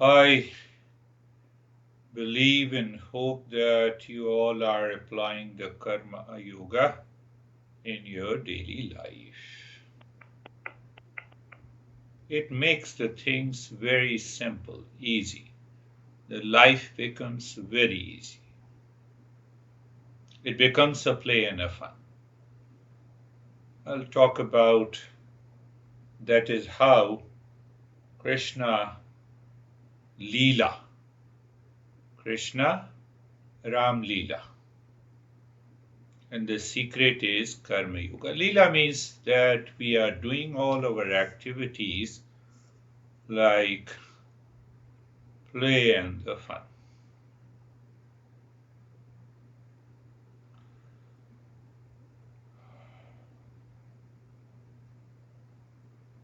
I believe and hope that you all are applying the Karma Yoga in your daily life. It makes the things very simple, easy. The life becomes very easy. It becomes a play and a fun. I'll talk about that is how Krishna Leela, Krishna Ram Leela. And the secret is Karma Yoga. Leela means that we are doing all our activities like play and the fun.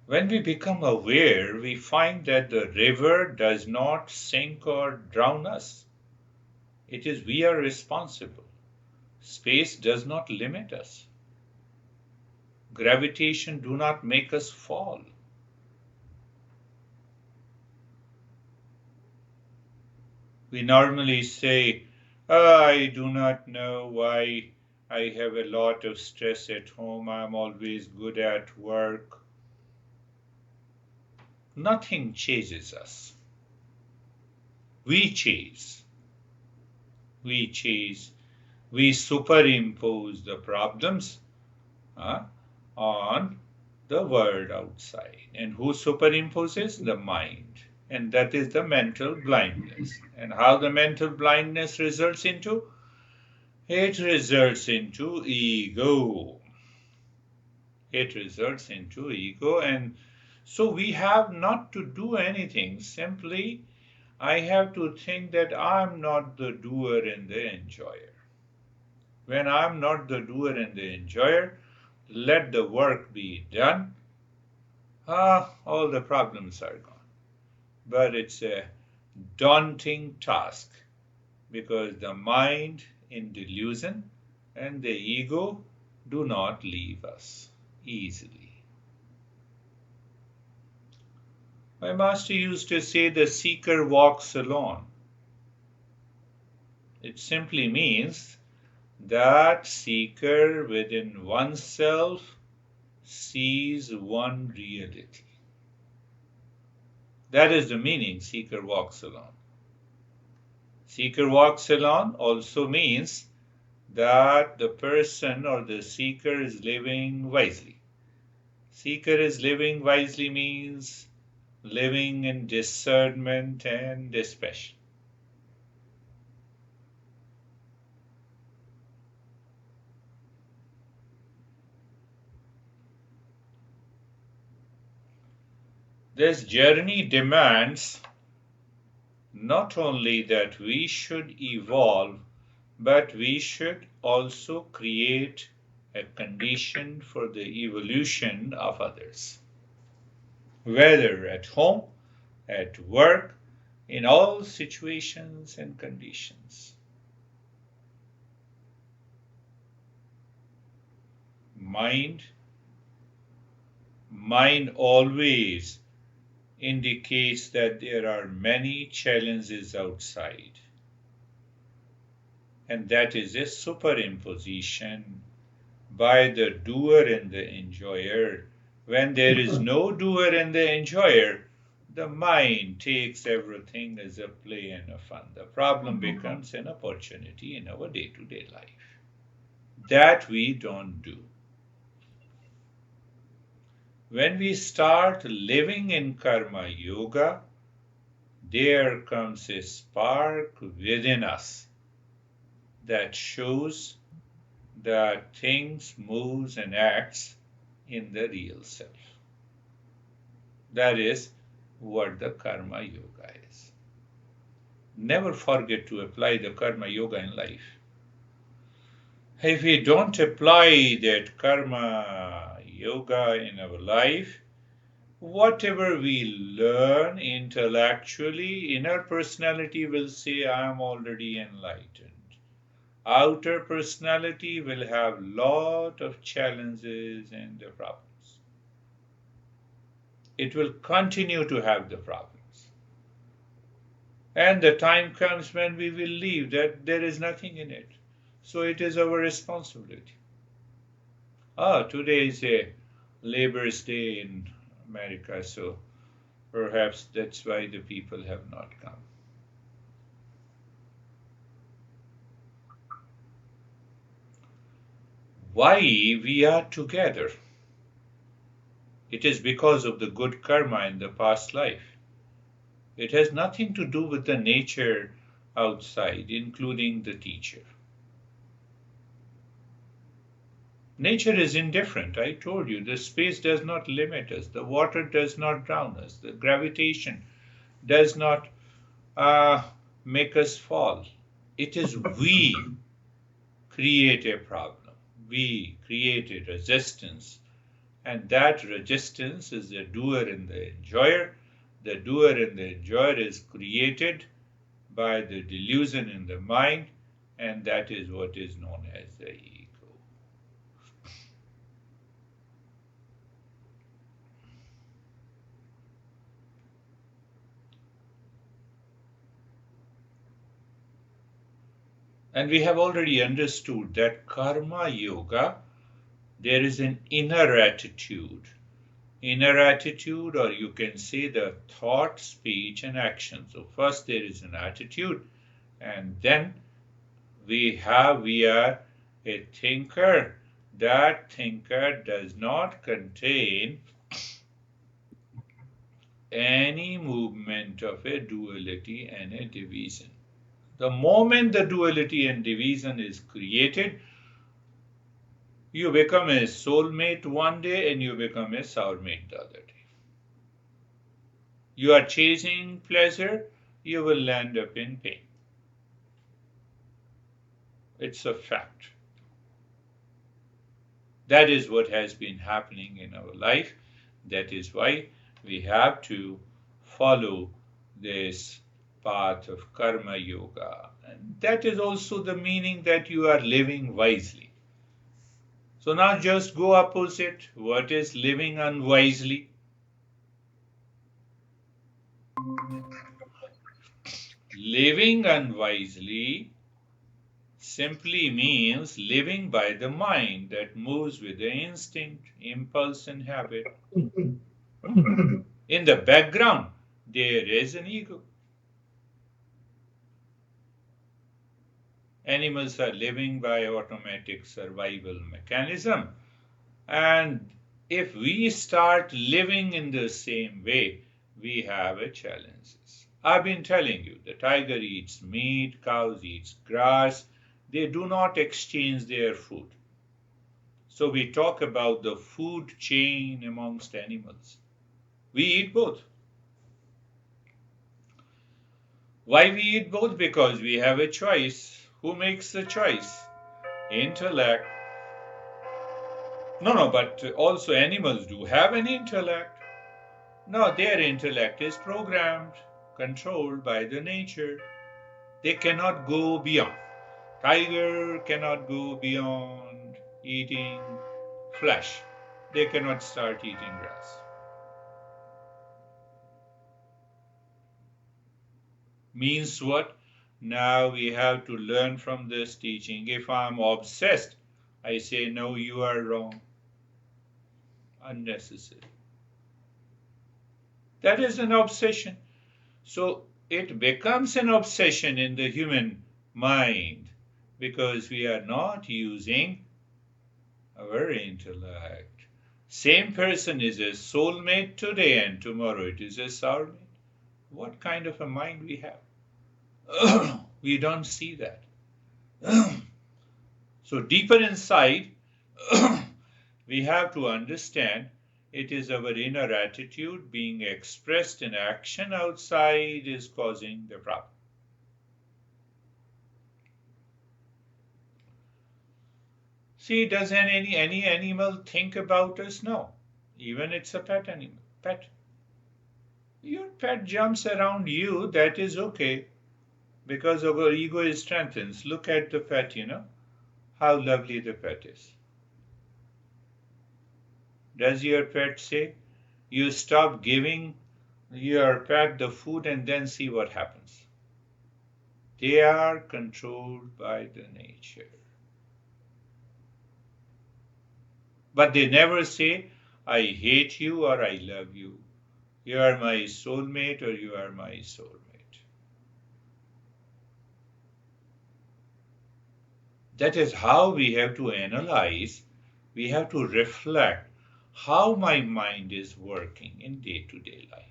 When we become aware, we find that the river does not sink or drown us. It is we are responsible. Space does not limit us. Gravitation do not make us fall. We normally say, I do not know why I have a lot of stress at home. I'm always good at work. Nothing chases us. We chase. We chase. We superimpose the problems on the world outside. And who superimposes? The mind. And that is the mental blindness. And how the mental blindness results into? It results into ego. It results into ego. And so we have not to do anything. Simply, I have to think that I'm not the doer and the enjoyer. When I'm not the doer and the enjoyer, let the work be done. All the problems are gone. But it's a daunting task because the mind in delusion and the ego do not leave us easily. My master used to say the seeker walks alone. It simply means that seeker within oneself sees one reality. That is the meaning, seeker walks alone. Seeker walks alone also means that the person or the seeker is living wisely. Seeker is living wisely means living in discernment and dispassion. This journey demands not only that we should evolve, but we should also create a condition for the evolution of others. Whether at home, at work, in all situations and conditions. Mind always indicates that there are many challenges outside. And that is a superimposition by the doer and the enjoyer. When there is no doer and the enjoyer, the mind takes everything as a play and a fun. The problem becomes an opportunity in our day-to-day life. That we don't do. When we start living in Karma Yoga, there comes a spark within us that shows that things moves and acts in the real self. That is what the Karma Yoga is. Never forget to apply the Karma Yoga in life. If we don't apply that Karma Yoga in our life, whatever we learn intellectually, inner personality will say, I am already enlightened. Outer personality will have lot of challenges and problems. it will continue to have the problems. And the time comes when we will leave, that there is nothing in it. So it is our responsibility. Today is a Labor's Day in America, so perhaps that's why the people have not come. Why we are together? It is because of the good karma in the past life. It has nothing to do with the nature outside, including the teacher. Nature is indifferent. I told you, the space does not limit us, the water does not drown us, the gravitation does not make us fall. It is we create a problem. We create a resistance. And that resistance is the doer and the enjoyer. The doer and the enjoyer is created by the delusion in the mind, and that is what is known as the ego. And we have already understood that karma yoga, there is an inner attitude. Inner attitude, or you can say the thought, speech, and action. So first there is an attitude, and then we are a thinker. That thinker does not contain any movement of a duality and a division. The moment the duality and division is created, you become a soulmate one day and you become a sourmate the other day. You are chasing pleasure, you will land up in pain. It's a fact. That is what has been happening in our life. That is why we have to follow this path of karma yoga. And that is also the meaning that you are living wisely. So now just go opposite. What is living unwisely? Living unwisely simply means living by the mind that moves with the instinct, impulse, and habit. In the background, there is an ego. Animals are living by automatic survival mechanism, and if we start living in the same way, we have a challenges. I've been telling you, the tiger eats meat, cows eat grass. They do not exchange their food. So we talk about the food chain amongst animals. We eat both. Why we eat both? Because we have a choice. Who makes the choice? Intellect. No, but also animals do have an intellect. No, their intellect is programmed, controlled by the nature. They cannot go beyond. Tiger cannot go beyond eating flesh. They cannot start eating grass. Means what? Now we have to learn from this teaching. If I'm obsessed, I say, no, you are wrong. Unnecessary. That is an obsession. So it becomes an obsession in the human mind because we are not using our intellect. Same person is a soulmate today and tomorrow it is a soulmate. What kind of a mind we have? We don't see that. So deeper inside, we have to understand it is our inner attitude being expressed in action outside is causing the problem. See, does any animal think about us? No. Even it's a pet animal. Pet. Your pet jumps around you, that is okay. Because our ego is strengthened. Look at the pet, how lovely the pet is. Does your pet say, You stop giving your pet the food and then see what happens. They are controlled by the nature. But they never say, I hate you or I love you. You are my soulmate or you are my soulmate. That is how we have to analyze, we have to reflect how my mind is working in day-to-day life.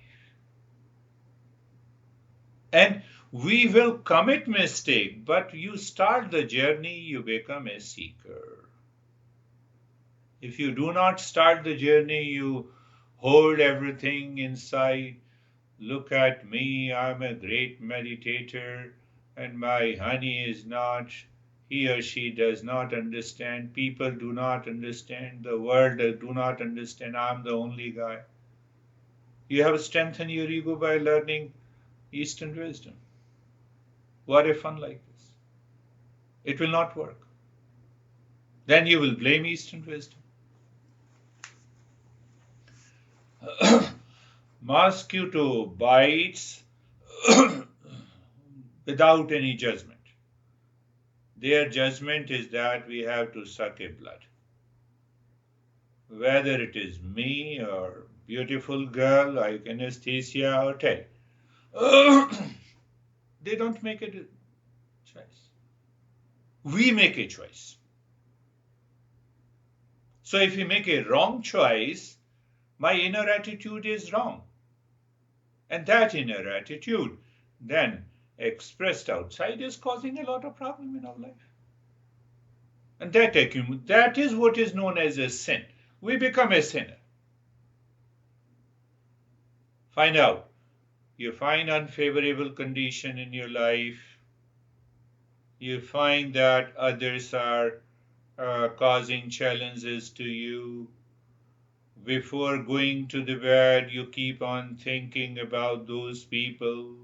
And we will commit mistake, but you start the journey, you become a seeker. If you do not start the journey, you hold everything inside. Look at me, I'm a great meditator, and my honey is not. He or she does not understand. People do not understand. The world do not understand. I'm the only guy. You have strengthened your ego by learning Eastern wisdom. What a fun like this. It will not work. Then you will blame Eastern wisdom. Mosquito bites without any judgment. Their judgment is that we have to suck a blood. Whether it is me or beautiful girl like Anastasia or Ted. They don't make a choice. We make a choice. So if we make a wrong choice, my inner attitude is wrong. And that inner attitude then expressed outside is causing a lot of problem in our life. And that is what is known as a sin. We become a sinner. Find out. You find unfavorable condition in your life. You find that others are causing challenges to you. Before going to the bed, you keep on thinking about those people.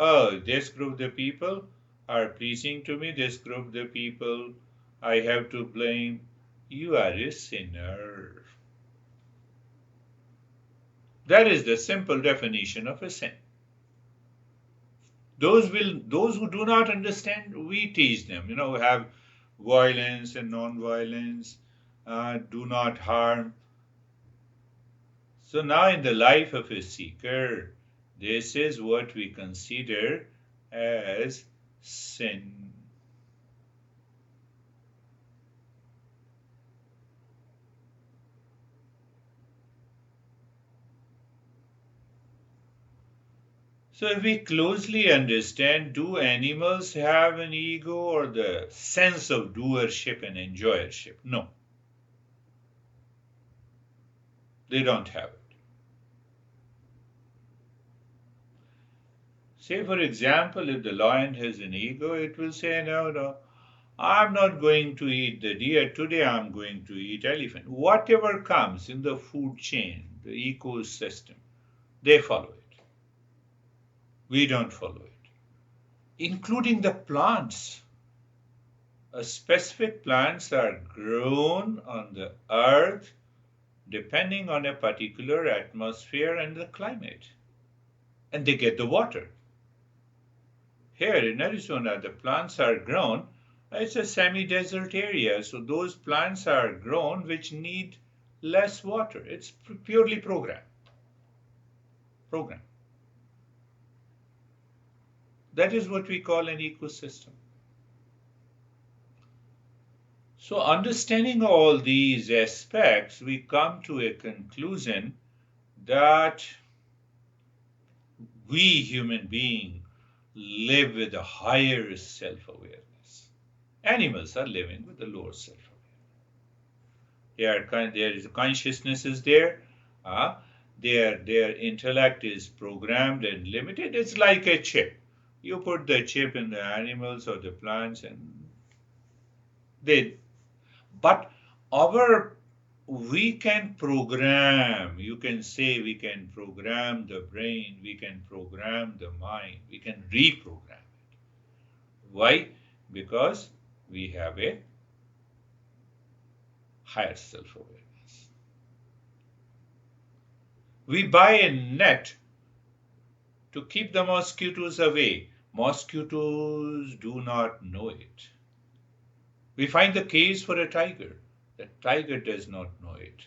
Oh, this group of people are pleasing to me. This group of people I have to blame. You are a sinner. That is the simple definition of a sin. Those who do not understand, we teach them. Have violence and non-violence. Do not harm. So now in the life of a seeker, this is what we consider as sin. So if we closely understand, do animals have an ego or the sense of doership and enjoyership? No. They don't have it. Say, for example, if the lion has an ego, it will say, no, I'm not going to eat the deer. Today I'm going to eat elephant. Whatever comes in the food chain, the ecosystem, they follow it. We don't follow it. Including the plants. Specific plants are grown on the earth depending on a particular atmosphere and the climate. And they get the water. Here in Arizona, the plants are grown. It's a semi-desert area, so those plants are grown which need less water. It's purely programmed. That is what we call an ecosystem. So understanding all these aspects, we come to a conclusion that we human beings live with a higher self-awareness. Animals are living with a lower self-awareness. There is consciousness is there. Their intellect is programmed and limited. It's like a chip. You put the chip in the animals or the plants and but we can program, you can say we can program the brain, we can program the mind, we can reprogram it. Why? Because we have a higher self-awareness. We buy a net to keep the mosquitoes away. Mosquitoes do not know it. We find the cage for a tiger. The tiger does not know it.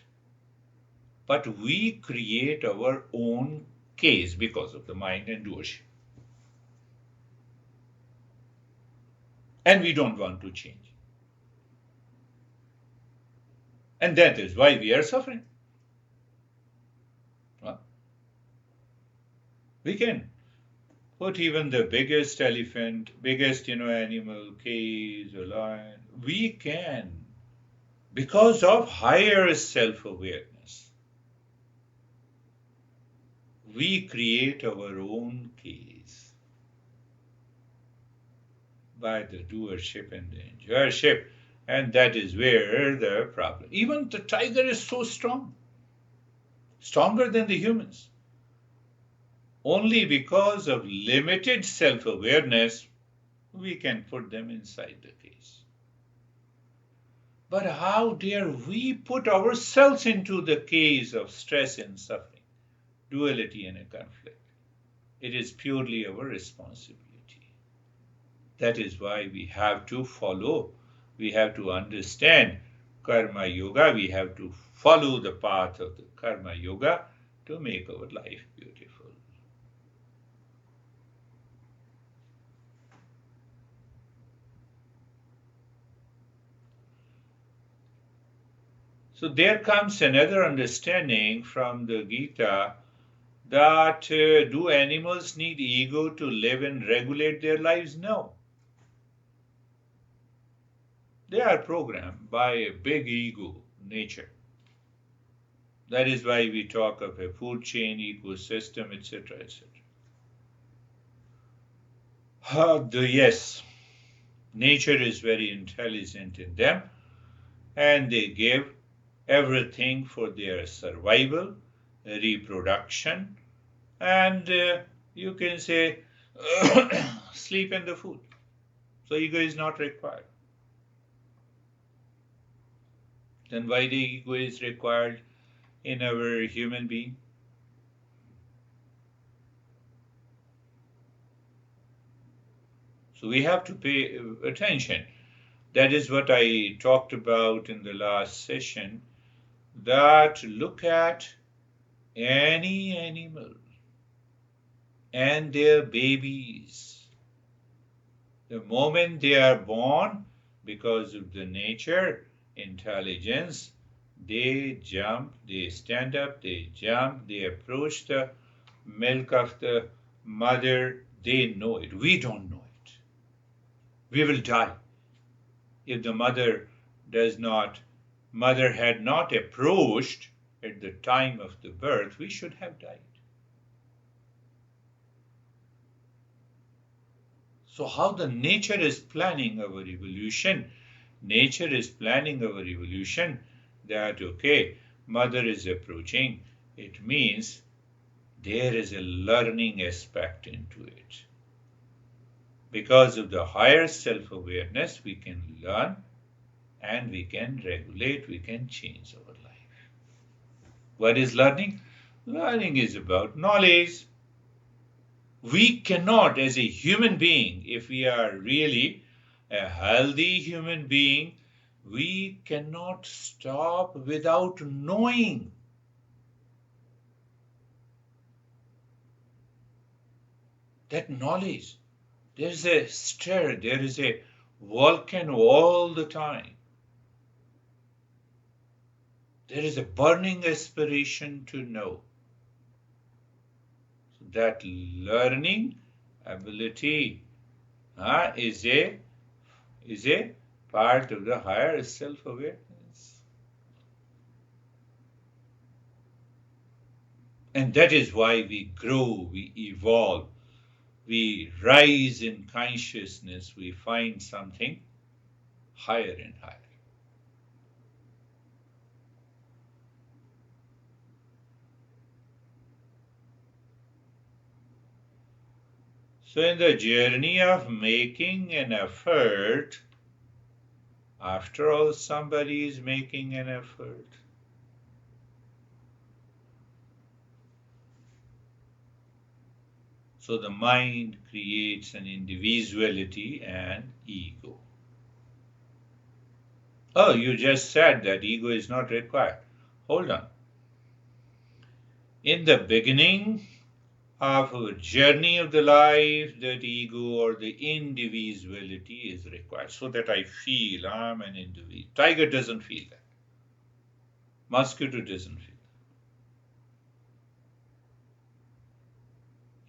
But we create our own cage because of the mind and doership. And we don't want to change. And that is why we are suffering. Well, we can put even the biggest elephant, biggest, animal, cage, a lion. We can, because of higher self-awareness, we create our own case by the doership and the enjoyership. And that is where the problem. Even the tiger is so strong, stronger than the humans. Only because of limited self-awareness, we can put them inside the case. But how dare we put ourselves into the case of stress and suffering, duality and a conflict? It is purely our responsibility. That is why we have to follow, we have to understand karma yoga, we have to follow the path of the karma yoga to make our life beautiful. So there comes another understanding from the Gita that do animals need ego to live and regulate their lives? No. They are programmed by a big ego, nature. That is why we talk of a food chain, ecosystem, etc., etc. Yes, nature is very intelligent in them, and they give everything for their survival, reproduction, and you can say sleep and the food. So ego is not required. Then why the ego is required in our human being? So we have to pay attention. That is what I talked about in the last session, that look at any animal and their babies. The moment they are born, because of the nature, intelligence, they jump, they stand up, they jump, they approach the milk of the mother. They know it. We don't know it. We will die if the mother had not approached at the time of the birth. We should have died. So how the nature is planning our evolution? Nature is planning our evolution that, okay, mother is approaching. It means there is a learning aspect into it. Because of the higher self-awareness, we can learn and we can regulate, we can change our life. What is learning? Learning is about knowledge. We cannot, as a human being, if we are really a healthy human being, we cannot stop without knowing. That knowledge. There is a stir, there is a volcano all the time. There is a burning aspiration to know. So that learning ability is a part of the higher self-awareness. And that is why we grow, we evolve, we rise in consciousness, we find something higher and higher. So in the journey of making an effort, after all, somebody is making an effort. So the mind creates an individuality and ego. Oh, you just said that ego is not required. Hold on. In the beginning of a journey of the life, that ego or the individuality is required so that I feel I'm an individual. Tiger doesn't feel that. Mosquito doesn't feel that.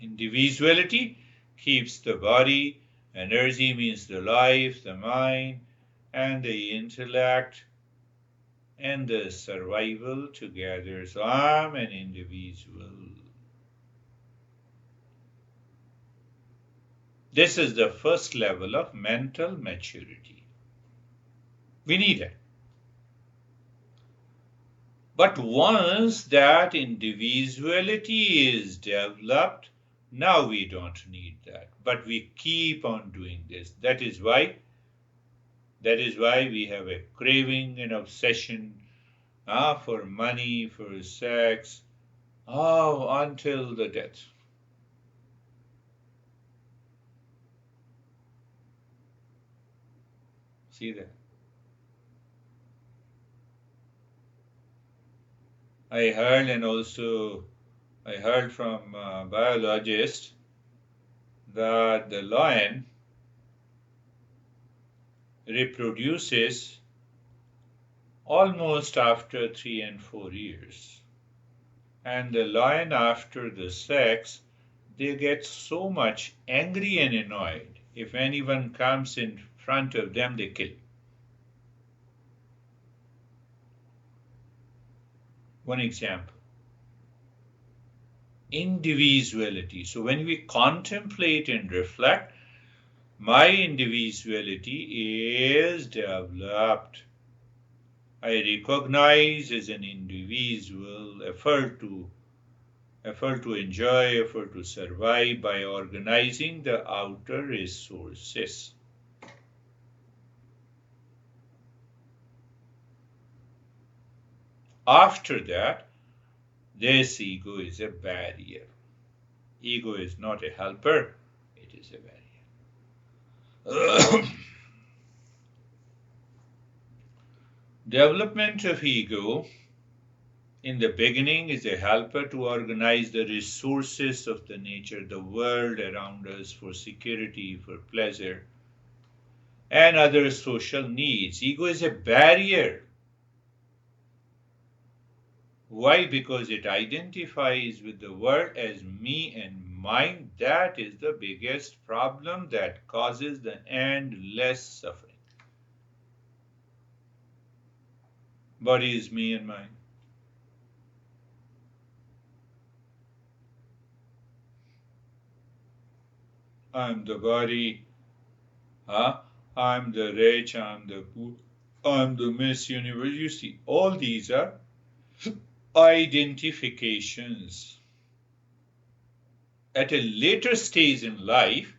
Individuality keeps the body, energy means the life, the mind, and the intellect and the survival together. So I'm an individual. This is the first level of mental maturity. We need it. But once that individuality is developed, now we don't need that. But we keep on doing this. That is why we have a craving and obsession for money, for sex, until the death. See that? I heard from biologists that the lion reproduces almost after 3 and 4 years. And the lion, after the sex, they get so much angry and annoyed. If anyone comes in front of them, they kill. One example. Individuality. So when we contemplate and reflect, my individuality is developed. I recognize as an individual effort to enjoy, effort to survive by organizing the outer resources. After that, this ego is a barrier. Ego is not a helper, it is a barrier. Development of ego in the beginning is a helper to organize the resources of the nature, the world around us for security, for pleasure, and other social needs. Ego is a barrier. Why? Because it identifies with the world as me and mine. That is the biggest problem that causes the endless suffering. Body is me and mine. I'm the body. I'm the rich. I'm the poor. I'm the Miss Universe. You see, all these are identifications. At a later stage in life,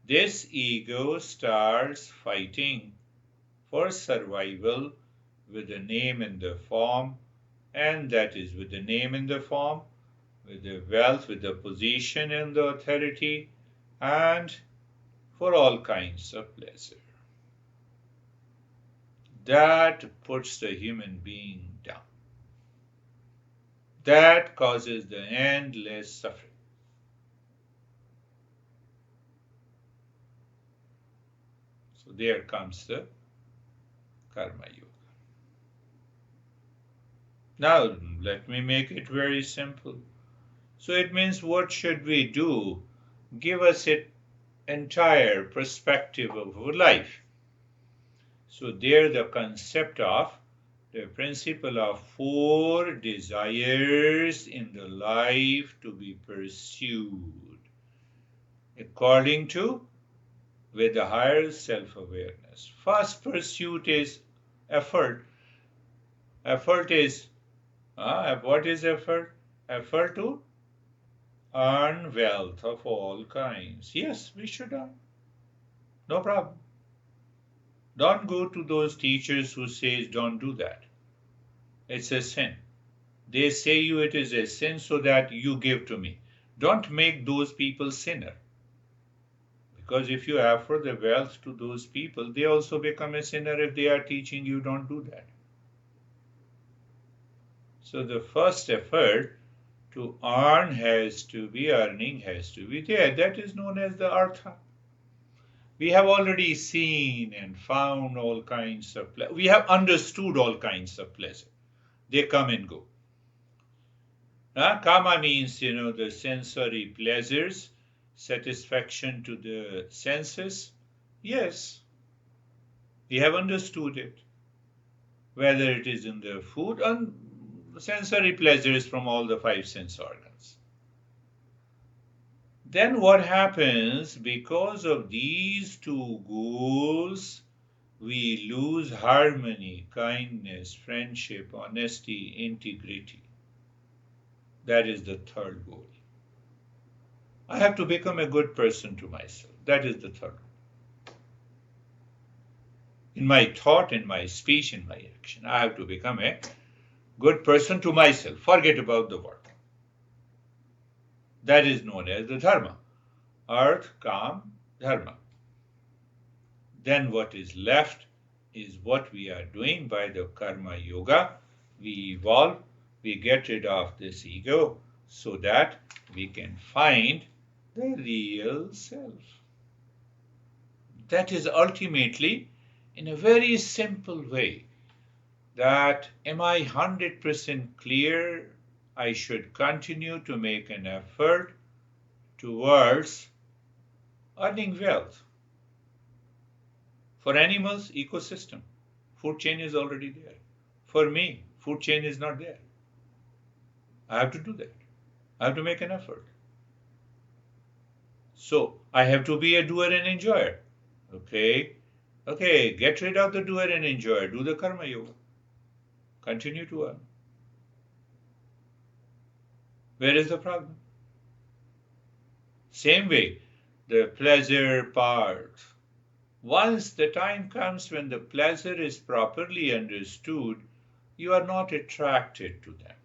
this ego starts fighting for survival with the name and the form, and that is with the name and the form, with the wealth, with the position and the authority, and for all kinds of pleasure. That puts the human being down. That causes the endless suffering. So there comes the Karma Yoga. Now, let me make it very simple. So it means, what should we do? Give us an entire perspective of our life. So there the concept of the principle of 4 desires in the life to be pursued according to with the higher self-awareness. First pursuit is effort. Effort is, what is effort? Effort to earn wealth of all kinds. Yes, we should earn. No problem. Don't go to those teachers who say don't do that. It's a sin. They say you it is a sin so that you give to me. Don't make those people sinner. Because if you offer the wealth to those people, they also become a sinner if they are teaching you don't do that. So the first effort to earning has to be there. That is known as the artha. We have already seen and found all kinds of pleasure. We have understood all kinds of pleasure. They come and go. Kama means, the sensory pleasures, satisfaction to the senses. Yes, we have understood it. Whether it is in the food and sensory pleasures from all the five sense organs. Then what happens? Because of these two goals, we lose harmony, kindness, friendship, honesty, integrity. That is the third goal. I have to become a good person to myself. That is the third goal. In my thought, in my speech, in my action, I have to become a good person to myself. Forget about the world. That is known as the dharma. Earth, calm, dharma. Then what is left is what we are doing by the karma yoga. We evolve, we get rid of this ego so that we can find the real self. That is ultimately, in a very simple way, that am I 100% clear? I should continue to make an effort towards earning wealth. For animals, ecosystem, food chain is already there. For me, food chain is not there. I have to do that. I have to make an effort. So I have to be a doer and enjoyer. Okay, get rid of the doer and enjoyer. Do the karma yoga. Continue to earn. Where is the problem? Same way, the pleasure part. Once the time comes when the pleasure is properly understood, you are not attracted to them.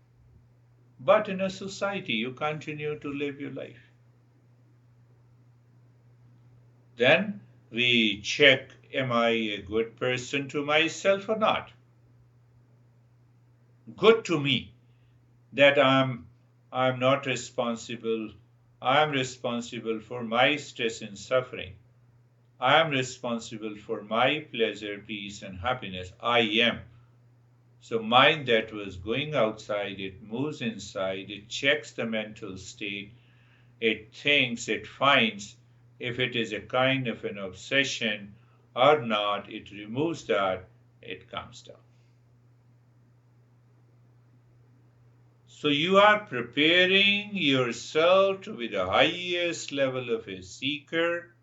But in a society, you continue to live your life. Then we check, am I a good person to myself or not? Good to me, that I'm not responsible. I'm responsible for my stress and suffering. I am responsible for my pleasure, peace, and happiness. I am. So mind that was going outside, it moves inside, it checks the mental state, it thinks, it finds if it is a kind of an obsession or not, it removes that, it comes down. So you are preparing yourself to be the highest level of a seeker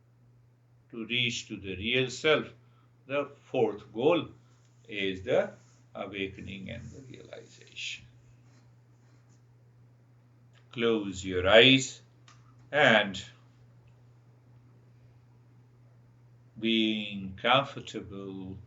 to reach to the real self. The fourth goal is the awakening and the realization. Close your eyes and being comfortable,